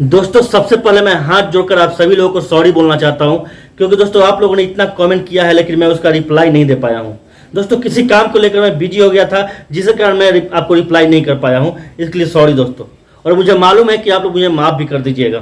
दोस्तों सबसे पहले मैं हाथ जोड़कर आप सभी लोगों को सॉरी बोलना चाहता हूं, क्योंकि दोस्तों आप लोगों ने इतना कमेंट किया है लेकिन मैं उसका रिप्लाई नहीं दे पाया हूं। दोस्तों किसी काम को लेकर मैं बिजी हो गया था, जिसके कारण मैं आपको रिप्लाई नहीं कर पाया हूं, इसके लिए सॉरी दोस्तों। और मुझे मालूम है कि आप लोग मुझे माफ़ भी कर दीजिएगा।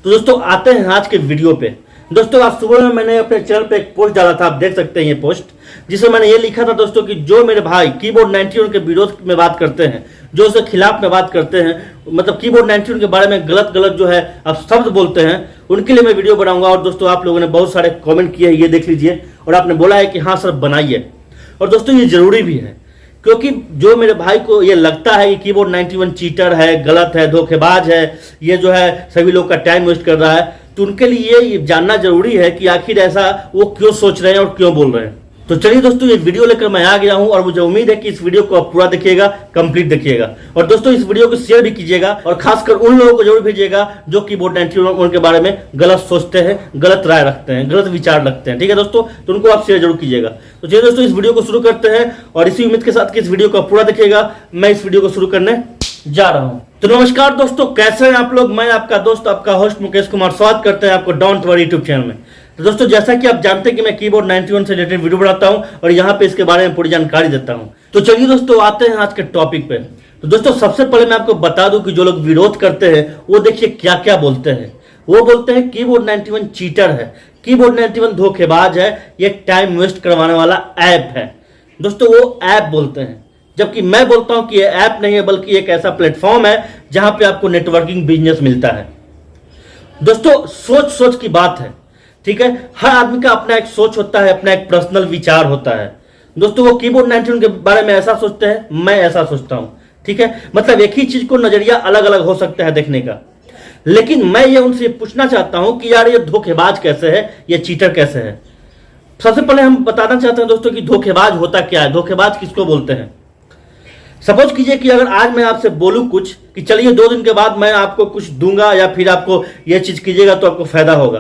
तो दोस्तों आते हैं आज के वीडियो पे। दोस्तों आज सुबह में मैंने अपने चैनल पे एक पोस्ट डाला था, आप देख सकते हैं ये पोस्ट, जिसमें मैंने ये लिखा था दोस्तों कि जो मेरे भाई कीबोर्ड 91 के विरोध में बात करते हैं, जो उसके खिलाफ में बात करते हैं, मतलब कीबोर्ड 91 के बारे में गलत गलत जो है आप शब्द बोलते हैं, उनके लिए मैं वीडियो बनाऊंगा। और दोस्तों आप लोगों ने बहुत सारे कमेंट किए, ये देख लीजिए, और आपने बोला है कि हाँ सर बनाइए। और दोस्तों ये जरूरी भी है, क्योंकि जो मेरे भाई को ये लगता है कि कीबोर्ड 91 चीटर है, गलत है, धोखेबाज है, ये जो है सभी लोग का टाइम वेस्ट कर रहा है, तो उनके लिए ये जानना जरूरी है कि आखिर ऐसा वो क्यों सोच रहे हैं और क्यों बोल रहे हैं। तो चलिए दोस्तों ये वीडियो लेकर मैं आ गया हूं, और मुझे उम्मीद है कि इस वीडियो को आप पूरा देखिएगा, कंप्लीट देखिएगा। और दोस्तों इस वीडियो को शेयर भी कीजिएगा, और खासकर उन लोगों को जरूर भेजिएगा जो कीबोर्ड 91 के बारे में गलत सोचते हैं, गलत राय रखते हैं, गलत विचार रखते हैं। ठीक है दोस्तों, तो उनको आप शेयर जरूर कीजिएगा। तो चलिए दोस्तों इस वीडियो को शुरू करते हैं, और इसी उम्मीद के साथ कि इस वीडियो को पूरा देखिएगा। मैं इस वीडियो को शुरू करने जा रहा हूं। तो नमस्कार दोस्तों, कैसे हैं आप लोग। मैं आपका दोस्त, आपका होस्ट मुकेश कुमार, स्वागत करते हैं आपको डोंट वरी यूट्यूब चैनल में। तो दोस्तों जैसा कि आप जानते हैं कि मैं कीबोर्ड 91 से रिलेटेड वीडियो बनाता हूं, और यहां पे इसके बारे में पूरी जानकारी देता हूं। तो चलिए दोस्तों आते हैं आज के टॉपिक पे। तो दोस्तों सबसे पहले मैं आपको बता दूं कि जो लोग विरोध करते हैं वो देखिए क्या क्या बोलते हैं। वो बोलते हैं कीबोर्ड 91 चीटर है, कीबोर्ड 91 धोखेबाज है, ये टाइम वेस्ट करवाने वाला ऐप है। दोस्तों वो ऐप बोलते हैं, जबकि मैं बोलता हूं कि ये ऐप नहीं है, बल्कि एक ऐसा प्लेटफॉर्म है जहां पे आपको नेटवर्किंग बिजनेस मिलता है। दोस्तों सोच सोच की बात है, ठीक है। हर आदमी का अपना एक सोच होता है, अपना एक पर्सनल विचार होता है। दोस्तों वो कीबोर्ड 91 के बारे में ऐसा सोचते हैं, मैं ऐसा सोचता हूं, ठीक है। मतलब एक ही चीज को नजरिया अलग अलग हो सकता है देखने का, लेकिन मैं ये उनसे पूछना चाहता हूं कि यार ये धोखेबाज कैसे है, ये चीटर कैसे है। सबसे पहले हम बताना चाहते हैं दोस्तों कि धोखेबाज होता क्या है, धोखेबाज किसको बोलते हैं। सपोज कीजिए कि अगर आज मैं आपसे बोलूं कुछ कि चलिए 2 दिन के बाद मैं आपको कुछ दूंगा, या फिर आपको यह चीज कीजिएगा तो आपको फायदा होगा,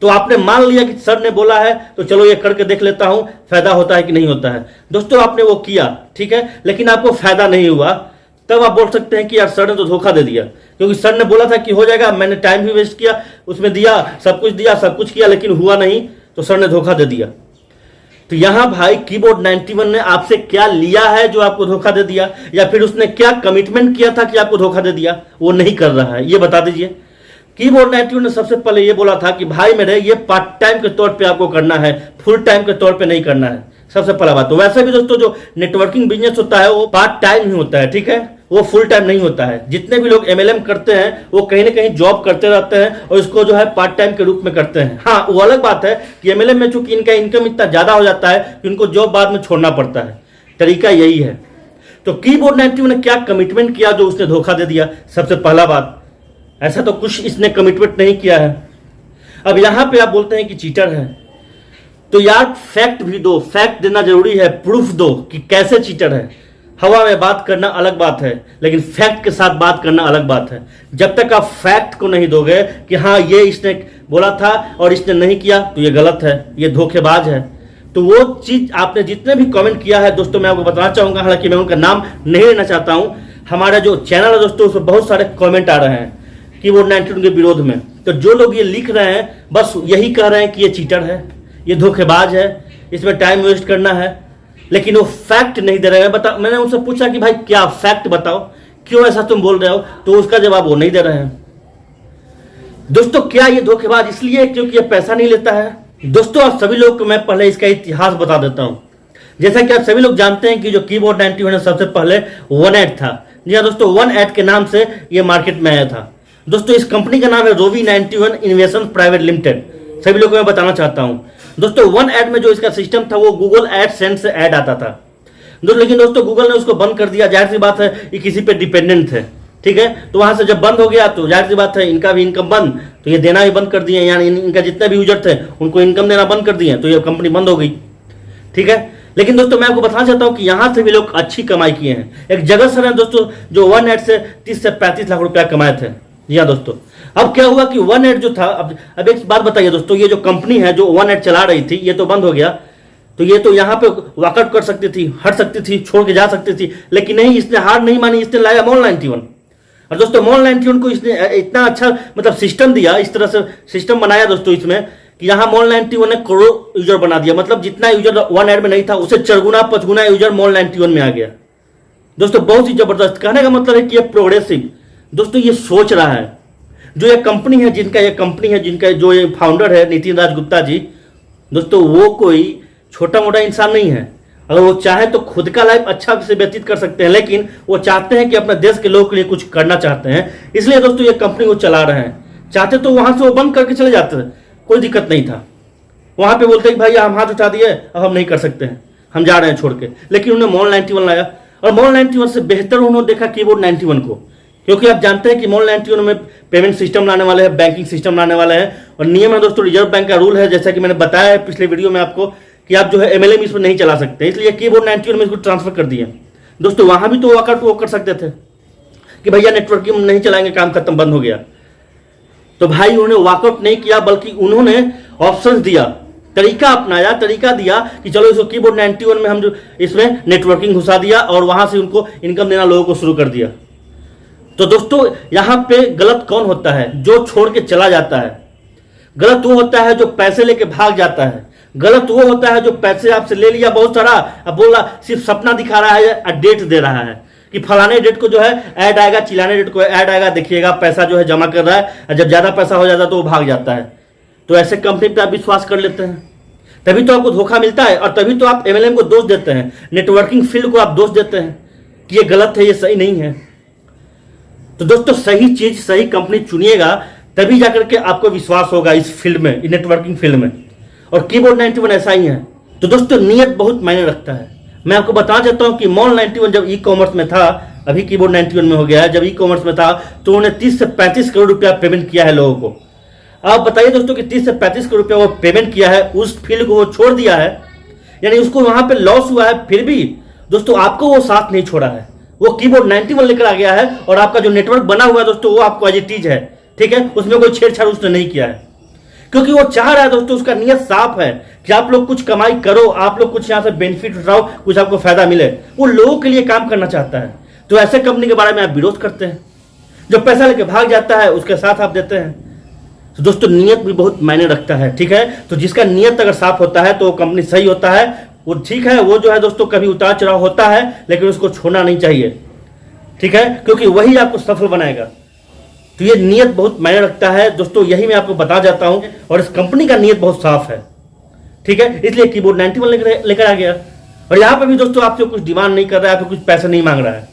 तो आपने मान लिया कि सर ने बोला है तो चलो ये करके देख लेता हूं फायदा होता है कि नहीं होता है। दोस्तों आपने वो किया, ठीक है, लेकिन आपको फायदा नहीं हुआ, तब आप बोल सकते हैं कि यार सर ने तो धोखा दे दिया, क्योंकि सर ने बोला था कि हो जाएगा, मैंने टाइम भी वेस्ट किया, उसमें दिया, सब कुछ किया, लेकिन हुआ नहीं, तो सर ने धोखा दे दिया। तो यहां भाई कीबोर्ड 91 ने आपसे क्या लिया है जो आपको धोखा दे दिया, या फिर उसने क्या कमिटमेंट किया था कि आपको धोखा दे दिया, वो नहीं कर रहा है, ये बता दीजिए। कीबोर्ड 91 ने सबसे पहले ये बोला था कि भाई मेरे ये पार्ट टाइम के तौर पे आपको करना है, फुल टाइम के तौर पे नहीं करना है, सबसे पहला बात। तो वैसे भी दोस्तों जो नेटवर्किंग बिजनेस होता है वो पार्ट टाइम ही होता है, ठीक है, वो फुल टाइम नहीं होता है। जितने भी लोग MLM करते हैं वो कहीं ना कहीं जॉब करते रहते हैं, और इसको जो है पार्ट टाइम के रूप में करते हैं। हाँ वो अलग बात है कि MLM में चूंकि इनका इनकम इतना ज्यादा हो जाता है कि उनको जॉब बाद में छोड़ना पड़ता है, तरीका यही है। तो कीबोर्ड 91 ने क्या कमिटमेंट किया जो उसने धोखा दे दिया। सबसे पहला बात, ऐसा तो कुछ इसने कमिटमेंट नहीं किया है। अब यहां पे आप बोलते हैं कि चीटर है, तो यार फैक्ट भी दो, फैक्ट देना जरूरी है, प्रूफ दो कि कैसे चीटर है। हवा में बात करना अलग बात है, लेकिन फैक्ट के साथ बात करना अलग बात है। जब तक आप फैक्ट को नहीं दोगे कि हाँ ये इसने बोला था और इसने नहीं किया तो ये गलत है, ये धोखेबाज है, तो वो चीज आपने जितने भी कमेंट किया है दोस्तों मैं आपको बताना चाहूंगा, हालांकि मैं उनका नाम नहीं लेना चाहता हूं। हमारा जो चैनल है दोस्तों उसमें बहुत सारे कमेंट आ रहे हैं कीबोर्ड 91 के विरोध में। तो जो लोग ये लिख रहे हैं बस यही कह रहे हैं कि ये चीटर है, ये धोखेबाज है, इसमें टाइम वेस्ट करना है, लेकिन वो फैक्ट नहीं दे रहे हैं। मैंने उनसे पूछा कि भाई क्या फैक्ट बताओ, क्यों ऐसा तुम बोल रहे हो, तो उसका जवाब वो नहीं दे रहे हैं। दोस्तों क्या ये धोखेबाज इसलिए क्योंकि ये पैसा नहीं लेता है। दोस्तों आप सभी लोग को मैं पहले इसका इतिहास बता देता हूं। जैसा कि आप सभी लोग जानते हैं कि जो कीबोर्ड 91 है सबसे पहले 1ऐड था। जी हाँ दोस्तों, 1ऐड के नाम से ये मार्केट में आया था। दोस्तों इस कंपनी का नाम है रोवी 91 इन्वेस्टमेंट प्राइवेट लिमिटेड। सभी लोगों को मैं बताना चाहता हूं दोस्तों, 1ऐड में जो इसका सिस्टम था वो गूगल एडसेंस से ऐड आता था दोस्तों, लेकिन दोस्तों गूगल ने उसको बंद कर दिया। जाहिर सी बात है ये किसी पे डिपेंडेंट थे, ठीक है, तो वहां से जब बंद हो गया तो जाहिर सी बात है इनका भी इनकम बंद, तो ये देना भी बंद कर दिए, यानी इनका जितने भी यूजर थे उनको इनकम देना बंद कर दिए, तो ये कंपनी बंद हो गई, ठीक है। लेकिन दोस्तों मैं आपको बताना चाहता हूं कि यहां से भी लोग अच्छी कमाई किए हैं। एक जगह सर है दोस्तों जो 1ऐड से 30 से 35 लाख रुपया कमाए थे। जी हाँ दोस्तों, अब क्या हुआ कि 1ऐड जो था, अब एक बात बताइए दोस्तों, ये जो कंपनी है जो 1ऐड चला रही थी ये तो बंद हो गया, तो ये तो यहाँ पे वॉकआउट कर सकती थी, हट सकती थी, छोड़ के जा सकती थी, लेकिन नहीं, इसने हार नहीं मानी, इसने लाया अमोल 91। और दोस्तों मॉल 91 को इसने इतना अच्छा मतलब सिस्टम दिया, इस तरह से सिस्टम बनाया दोस्तों इसमें कि यहाँ मॉल 91 ने करोड़ यूजर बना दिया। मतलब जितना यूजर वन ऐड में नहीं था उससे 4 गुना 5 गुना यूजर मॉल 91 में आ गया। दोस्तों बहुत ही जबरदस्त, कहने का मतलब है कि ये प्रोग्रेसिव दोस्तों ये सोच रहा है। जो ये कंपनी है जिनका जो ये फाउंडर है नितिन राज गुप्ता जी, दोस्तों वो कोई छोटा मोटा इंसान नहीं है। अगर वो चाहे तो खुद का लाइफ अच्छा से व्यतीत कर सकते हैं, लेकिन वो चाहते हैं कि अपने देश के लोगों के लिए कुछ करना चाहते हैं, इसलिए दोस्तों ये कंपनी वो चला रहे हैं। चाहते तो वहां से वो बंद करके चले जाते, कोई दिक्कत नहीं था। वहां पे बोलते भाई हम हाथ उठा दिए, अब हम नहीं कर सकते हैं, हम जा रहे हैं छोड़ के। लेकिन उन्होंने मॉल 91 लाया, और मॉल 91 से बेहतर उन्होंने देखा कीबोर्ड 91 को, क्योंकि आप जानते हैं कि मॉल 91 में पेमेंट सिस्टम लाने वाले हैं, बैंकिंग सिस्टम लाने वाले हैं। और नियम है दोस्तों, रिजर्व बैंक का रूल है, जैसा कि मैंने बताया है पिछले वीडियो में आपको, कि आप जो है MLM इसमें नहीं चला सकते, इसलिए कीबोर्ड 91 में इसको ट्रांसफर कर दिए। दोस्तों वहां भी तो वॉकआउट वो कर सकते थे कि भैया नेटवर्किंग नहीं चलाएंगे, काम खत्म, बंद हो गया। तो भाई उन्होंने वॉकआउट नहीं किया, बल्कि उन्होंने ऑप्शंस दिया, तरीका अपनाया, तरीका दिया कि चलो इसको कीबोर्ड 91 में हम जो इसमें नेटवर्किंग घुसा दिया और वहां से उनको इनकम देना लोगों को शुरू कर दिया। तो दोस्तों यहां पे गलत कौन होता है? जो छोड़ के चला जाता है। गलत वो होता है जो पैसे लेके भाग जाता है। गलत वो होता है जो पैसे आपसे ले लिया बहुत सारा, अब बोल रहा सिर्फ सपना दिखा रहा है और डेट दे रहा है कि फलाने डेट को जो है ऐड आएगा, चिलाने डेट को ऐड आएगा, देखिएगा पैसा जो है जमा कर रहा है, और जब ज्यादा पैसा हो जाता है तो वो भाग जाता है। तो ऐसे कंपनी पे आप विश्वास कर लेते हैं, तभी तो आपको धोखा मिलता है, और तभी तो आप MLM को दोष देते हैं, नेटवर्किंग फील्ड को आप दोष देते हैं कि ये गलत है, ये सही नहीं है। तो दोस्तों सही चीज, सही कंपनी चुनिएगा, तभी जाकर के आपको विश्वास होगा इस फील्ड में, नेटवर्किंग फील्ड में। और कीबोर्ड 91 ऐसा ही है। तो दोस्तों नियत बहुत मायने रखता है। मैं आपको बताना चाहता हूं कि मॉल 91 जब ई-कॉमर्स में था, अभी कीबोर्ड 91 में हो गया है, जब ई-कॉमर्स में था तो उन्होंने 30 से 35 करोड़ रुपया पेमेंट किया है लोगों को। आप बताइए दोस्तों कि 30 से 35 करोड़ रुपया वो पेमेंट किया है, उस फील्ड को वो छोड़ दिया है, यानी उसको वहां पे लॉस हुआ है, फिर भी दोस्तों आपको वो साथ नहीं छोड़ा है, वो कीबोर्ड 91 लेकर आ गया है। और आपका जो नेटवर्क बना हुआ है दोस्तों वो आपको एज इट इज है, ठीक है, उसमें कोई छेड़छाड़ उसने नहीं किया है, क्योंकि वो चाह रहा है दोस्तों, उसका नियत साफ है कि आप लोग कुछ कमाई करो, आप लोग कुछ यहां से बेनिफिट उठाओ, कुछ आपको फायदा मिले। वो लोगों के लिए काम करना चाहता है। तो ऐसे कंपनी के बारे में आप विरोध करते हैं, जो पैसा लेके भाग जाता है उसके साथ आप देते हैं। तो दोस्तों नियत भी बहुत मायने रखता है, ठीक है। तो जिसका नियत अगर साफ होता है तो वो कंपनी सही होता है, वो ठीक है। वो जो है दोस्तों कभी उतार चढ़ाव होता है, लेकिन उसको छोड़ना नहीं चाहिए, ठीक है, क्योंकि वही आपको सफल बनाएगा। तो ये नियत बहुत मायने रखता है दोस्तों, यही मैं आपको बता जाता हूं। और इस कंपनी का नियत बहुत साफ है, ठीक है, इसलिए कीबोर्ड 91 लेकर आ गया। और यहां पर भी दोस्तों आपसे कुछ डिमांड नहीं कर रहा है, आपसे कुछ पैसे नहीं मांग रहा है।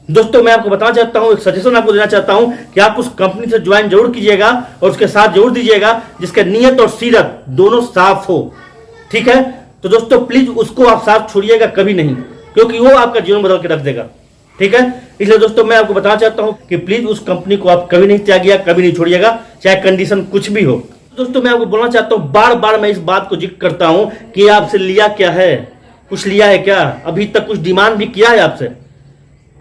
दोस्तों मैं आपको बताना चाहता हूं, एक सजेशन आपको देना चाहता हूं कि आप उस कंपनी से ज्वाइन जरूर कीजिएगा और उसके साथ जरूर दीजिएगा जिसका नियत और सीरत दोनों साफ हो, ठीक है। तो दोस्तों प्लीज उसको आप साथ छोड़िएगा कभी नहीं, क्योंकि वो आपका जीवन बदल के रख देगा, ठीक है। इसलिए दोस्तों मैं आपको बताना चाहता हूं कि प्लीज उस कंपनी को आप कभी नहीं त्यागिएगा, कभी नहीं छोड़िएगा, चाहे कंडीशन कुछ भी हो। दोस्तों मैं आपको बोलना चाहता हूं, बार बार मैं इस बात को जिक्र करता हूं कि आपसे लिया क्या है, कुछ लिया है क्या, अभी तक कुछ डिमांड भी किया है आपसे?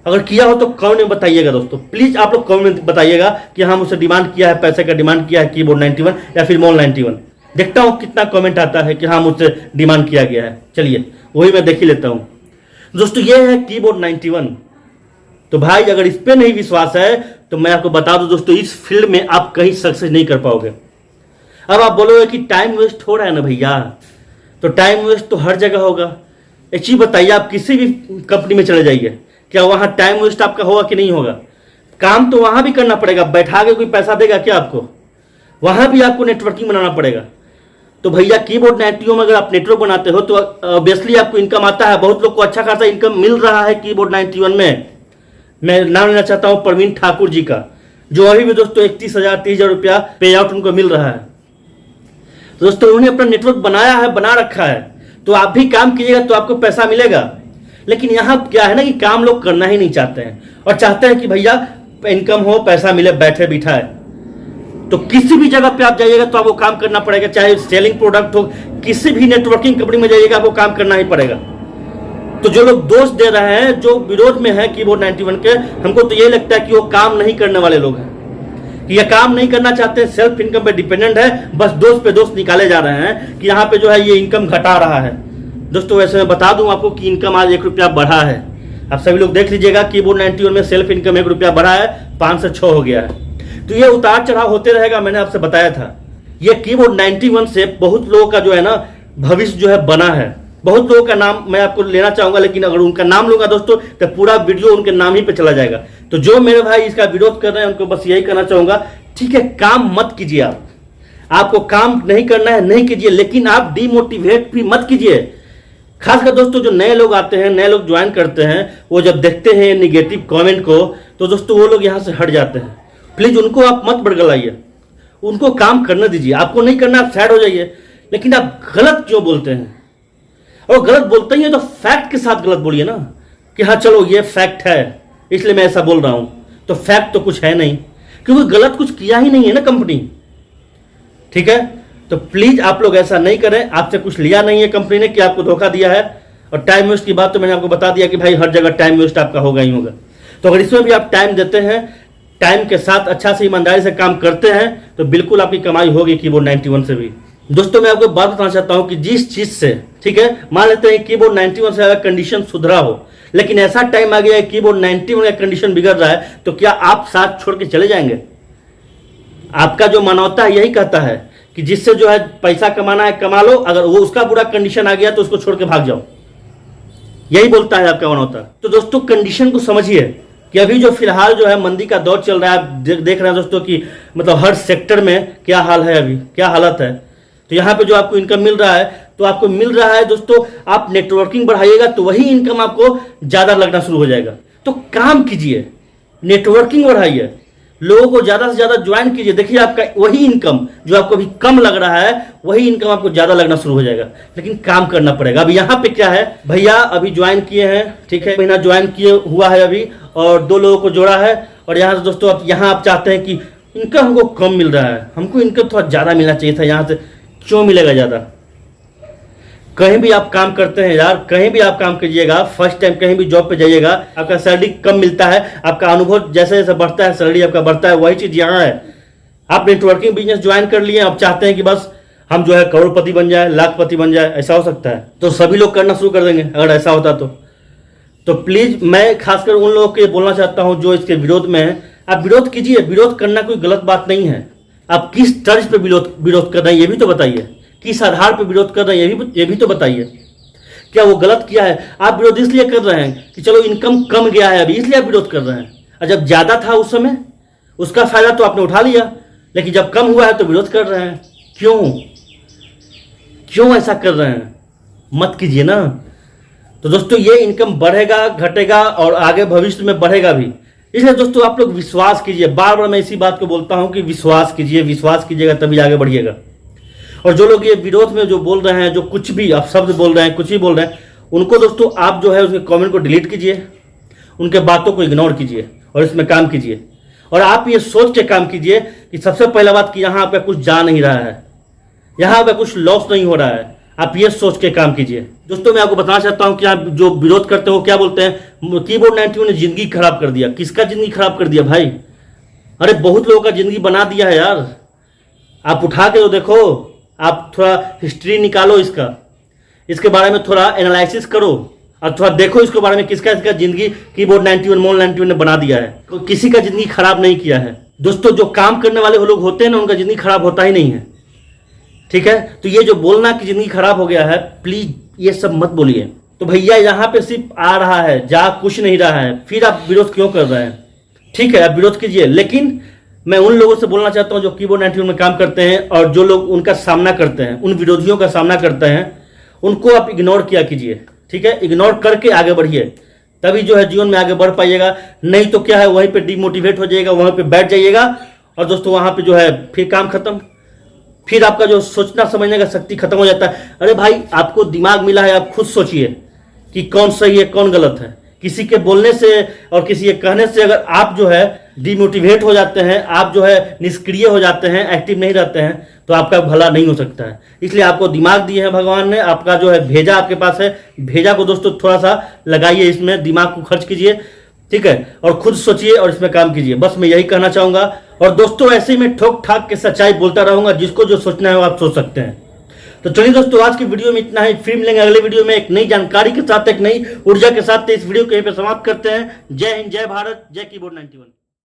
अगर किया हो तो कमेंट में बताइएगा दोस्तों, प्लीज आप लोग कमेंट में बताइएगा कि हाँ मुझसे डिमांड किया है, पैसे का डिमांड किया है कीबोर्ड 91 या फिर मॉल 91। देखता हूं कितना कमेंट आता है कि हाँ मुझसे डिमांड किया गया है। चलिए वही मैं देख ही लेता हूं। दोस्तों ये है कीबोर्ड 91। तो भाई अगर इस पे नहीं विश्वास है तो मैं आपको बता दूं दोस्तों, इस फील्ड में आप कहीं सक्सेस नहीं कर पाओगे। अब आप बोलोगे कि टाइम वेस्ट हो रहा है ना भैया, तो टाइम वेस्ट तो हर जगह होगा। एक चीज बताइए, आप किसी भी कंपनी में चले जाइए, क्या वहां टाइम वेस्ट आपका होगा कि नहीं होगा? काम तो वहां भी करना पड़ेगा, बैठा के कोई पैसा देगा क्या आपको? वहां भी आपको नेटवर्किंग बनाना पड़ेगा। तो भैया कीबोर्ड 91 में अगर आप नेटवर्क बनाते हो तो ऑब्वियसली आपको इनकम आता है, बहुत लोग को अच्छा खासा इनकम मिल रहा है कीबोर्ड 91 में। मैं नाम लेना चाहता हूं प्रवीण ठाकुर जी का, जो अभी भी दोस्तों 31,000 30,000 रुपया पे आउट उनको मिल रहा है। तो दोस्तों उन्होंने अपना नेटवर्क बनाया है, बना रखा है, तो आप भी काम कीजिएगा तो आपको पैसा मिलेगा। लेकिन यहां क्या है ना कि काम लोग करना ही नहीं चाहते हैं, और चाहते हैं कि भैया इनकम हो, पैसा मिले, बैठे बिठाए। तो किसी भी जगह पे आप जाइएगा तो आपको काम करना पड़ेगा, चाहे सेलिंग प्रोडक्ट हो, किसी भी नेटवर्किंग कंपनी में जाइएगा आपको काम करना ही पड़ेगा। तो जो लोग दोष दे रहे हैं, जो विरोध में है कीबोर्ड 91 के, हमको तो यही लगता है कि वो काम नहीं करने वाले लोग हैं, कि ये काम नहीं करना चाहते, सेल्फ इनकम पे डिपेंडेंट है, बस दोस्त पे दोस्त निकाले जा रहे हैं कि यहाँ पे जो है ये इनकम घटा रहा है। दोस्तों वैसे मैं बता दूं आपको कि इनकम आज 1 रुपया बढ़ा है। आप सभी लोग देख लीजिएगा, कीबोर्ड 91 में सेल्फ इनकम 1 रुपया बढ़ा है, 5 से 6 हो गया है। तो ये उतार चढ़ाव होते रहेगा, मैंने आपसे बताया था। ये कीबोर्ड 91 से बहुत लोगों का जो है ना भविष्य जो है बना है। बहुत लोगों का नाम मैं आपको लेना चाहूंगा, लेकिन अगर उनका नाम लूंगा दोस्तों तो पूरा वीडियो उनके नाम ही पे चला जाएगा। तो जो मेरे भाई इसका विरोध कर रहे हैं उनको बस यही कहना चाहूंगा, ठीक है, काम मत कीजिए। आपको काम नहीं करना है नहीं कीजिए, लेकिन आप डिमोटिवेट भी मत कीजिए। खासकर दोस्तों जो नए लोग आते हैं, नए लोग ज्वाइन करते हैं, वो जब देखते हैं निगेटिव कमेंट को तो दोस्तों वो लोग यहां से हट जाते हैं। प्लीज उनको आप मत बड़गलाइए, उनको काम करने दीजिए। आपको नहीं करना आप साइड हो जाइए, लेकिन आप गलत क्यों बोलते हैं? और गलत बोलते ही है तो फैक्ट के साथ गलत बोलिए ना, कि हाँ चलो ये फैक्ट है इसलिए मैं ऐसा बोल रहा हूं। तो फैक्ट तो कुछ है नहीं, क्योंकि गलत कुछ किया ही नहीं है ना कंपनी। ठीक है, तो प्लीज आप लोग ऐसा नहीं करें। आपसे कुछ लिया नहीं है कंपनी ने कि आपको धोखा दिया है। और टाइम वेस्ट की बात तो मैंने आपको बता दिया कि भाई हर जगह टाइम वेस्ट आपका होगा ही होगा। तो अगर इसमें भी आप टाइम देते हैं, टाइम के साथ अच्छा से ईमानदारी से काम करते हैं, तो बिल्कुल आपकी कमाई होगी कीबोर्ड 91 से भी। दोस्तों मैं आपको बात बताना चाहता हूं कि जिस चीज से, ठीक है, मान लेते हैं कीबोर्ड 91 से अगर कंडीशन सुधरा हो, लेकिन ऐसा टाइम आ गया है कीबोर्ड 91 का कंडीशन बिगड़ रहा है, तो क्या आप साथ छोड़ के चले जाएंगे? आपका जो मानवता है यही कहता है कि जिससे जो है पैसा कमाना है कमा लो, अगर वो उसका बुरा कंडीशन आ गया तो उसको छोड़ के भाग जाओ। यही बोलता है आपका मानवता। तो दोस्तों कंडीशन को समझिए कि अभी जो फिलहाल जो है मंदी का दौर चल रहा है। आप देख रहे हैं दोस्तों कि मतलब हर सेक्टर में क्या हाल है, अभी क्या हालत है। तो यहाँ पे जो आपको इनकम मिल रहा है, तो आपको मिल रहा है दोस्तों, आप नेटवर्किंग बढ़ाइएगा तो वही इनकम आपको ज्यादा लगना शुरू हो जाएगा। तो काम कीजिए, नेटवर्किंग बढ़ाइए, लोगों को ज्यादा से ज्यादा ज्वाइन कीजिए। देखिए आपका वही इनकम जो आपको अभी कम लग रहा है, वही इनकम आपको ज्यादा लगना शुरू हो जाएगा। लेकिन काम करना पड़ेगा। अब यहाँ पे क्या है, भैया अभी ज्वाइन किए हैं, ठीक है, महीना ज्वाइन किए हुआ है अभी, और 2 लोगों को जोड़ा है। और यहाँ से दोस्तों अब यहाँ आप चाहते हैं कि इनकम हमको कम मिल रहा है, हमको इनकम थोड़ा ज्यादा मिलना चाहिए था, यहाँ से क्यों मिलेगा ज्यादा? कहीं भी आप काम करते हैं यार, कहीं भी आप काम कीजिएगा, फर्स्ट टाइम कहीं भी जॉब पे जाइएगा, आपका सैलरी कम मिलता है, आपका अनुभव जैसे जैसे बढ़ता है सैलरी आपका बढ़ता है। वही चीज यहाँ है। आप नेटवर्किंग बिजनेस ज्वाइन कर लिए, आप चाहते हैं कि बस हम जो है करोड़पति बन जाए, लाखपति बन जाए, ऐसा हो सकता है? तो सभी लोग करना शुरू कर देंगे अगर ऐसा होता तो प्लीज मैं खासकर उन लोगों को बोलना चाहता हूं जो इसके विरोध में है, आप विरोध कीजिए। विरोध करना कोई गलत बात नहीं है। आप किस तर्ज पे विरोध कर रहे हैं ये भी तो बताइए, किस आधार पे विरोध कर रहे हैं ये भी तो बताइए। क्या वो गलत किया है? आप विरोध इसलिए कर रहे हैं कि चलो इनकम कम गया है अभी, इसलिए आप विरोध कर रहे हैं। और जब ज्यादा था उस समय, उसका फायदा तो आपने उठा लिया, लेकिन जब कम हुआ है तो विरोध कर रहे हैं। क्यों ऐसा कर रहे हैं? मत कीजिए ना। तो दोस्तों ये इनकम बढ़ेगा घटेगा और आगे भविष्य में बढ़ेगा भी। इसलिए दोस्तों आप लोग विश्वास कीजिए। बार बार मैं इसी बात को बोलता हूं कि विश्वास कीजिए, विश्वास कीजिएगा तभी आगे बढ़िएगा। और जो लोग ये विरोध में जो बोल रहे हैं, जो कुछ भी आप शब्द बोल रहे हैं, कुछ भी बोल रहे हैं, उनको दोस्तों आप जो है उसके कमेंट को डिलीट कीजिए, उनके बातों को इग्नोर कीजिए और इसमें काम कीजिए। और आप ये सोच के काम कीजिए कि सबसे पहला बात कि यहाँ पे कुछ जा नहीं रहा है, यहाँ पे कुछ लॉस नहीं हो रहा है। आप ये सोच के काम कीजिए। दोस्तों मैं आपको बताना चाहता हूं कि आप जो विरोध करते हो क्या बोलते हैं, कीबोर्ड 91 ने जिंदगी खराब कर दिया। किसका जिंदगी खराब कर दिया भाई? अरे बहुत लोगों का जिंदगी बना दिया है यार। आप उठा के तो देखो, आप थोड़ा हिस्ट्री निकालो इसके बारे में थोड़ा एनालिसिस करो और थोड़ा देखो इसके बारे में किसका जिंदगी कीबोर्ड 91 मोल 91 ने बना दिया है। किसी का जिंदगी खराब नहीं किया है दोस्तों। जो काम करने वाले वो लोग होते हैं ना, उनका जिंदगी खराब होता ही नहीं है। ठीक है, तो ये जो बोलना कि जिंदगी खराब हो गया है, प्लीज ये सब मत बोलिए। तो भैया यहाँ पे सिर्फ आ रहा है, जा कुछ नहीं रहा है, फिर आप विरोध क्यों कर रहे हैं? ठीक है आप विरोध कीजिए, लेकिन मैं उन लोगों से बोलना चाहता हूं जो कीबोर्ड 91 में काम करते हैं और जो लोग उनका सामना करते हैं, उन विरोधियों का सामना करते हैं, उनको आप इग्नोर किया कीजिए। ठीक है, इग्नोर करके आगे बढ़िए, तभी जो है जीवन में आगे बढ़ पाइएगा। नहीं तो क्या है, वहीं पे डिमोटिवेट हो जाइएगा, वहीं पे बैठ जाइएगा और दोस्तों वहां पे जो है फिर काम खत्म, फिर आपका जो सोचना समझने का शक्ति खत्म हो जाता है। अरे भाई आपको दिमाग मिला है, आप खुद सोचिए कि कौन सही है कौन गलत है। किसी के बोलने से और किसी के कहने से अगर आप जो है डिमोटिवेट हो जाते हैं, आप जो है निष्क्रिय हो जाते हैं, एक्टिव नहीं रहते हैं, तो आपका भला नहीं हो सकता है। इसलिए आपको दिमाग दिए हैं भगवान ने, आपका जो है भेजा आपके पास है, भेजा को दोस्तों थोड़ा सा लगाइए, इसमें दिमाग को खर्च कीजिए। ठीक है, और खुद सोचिए और इसमें काम कीजिए। बस मैं यही कहना चाहूंगा। और दोस्तों ऐसे ही मैं ठोक ठाक के सच्चाई बोलता रहूंगा, जिसको जो सोचना है वो आप सोच सकते हैं। तो चलिए दोस्तों आज की वीडियो में इतना ही, फिर मिलेंगे अगले वीडियो में एक नई जानकारी के साथ, एक नई ऊर्जा के साथ। इस वीडियो को यहीं पे समाप्त करते हैं। जय हिंद, जय भारत, जय कीबोर्ड 91।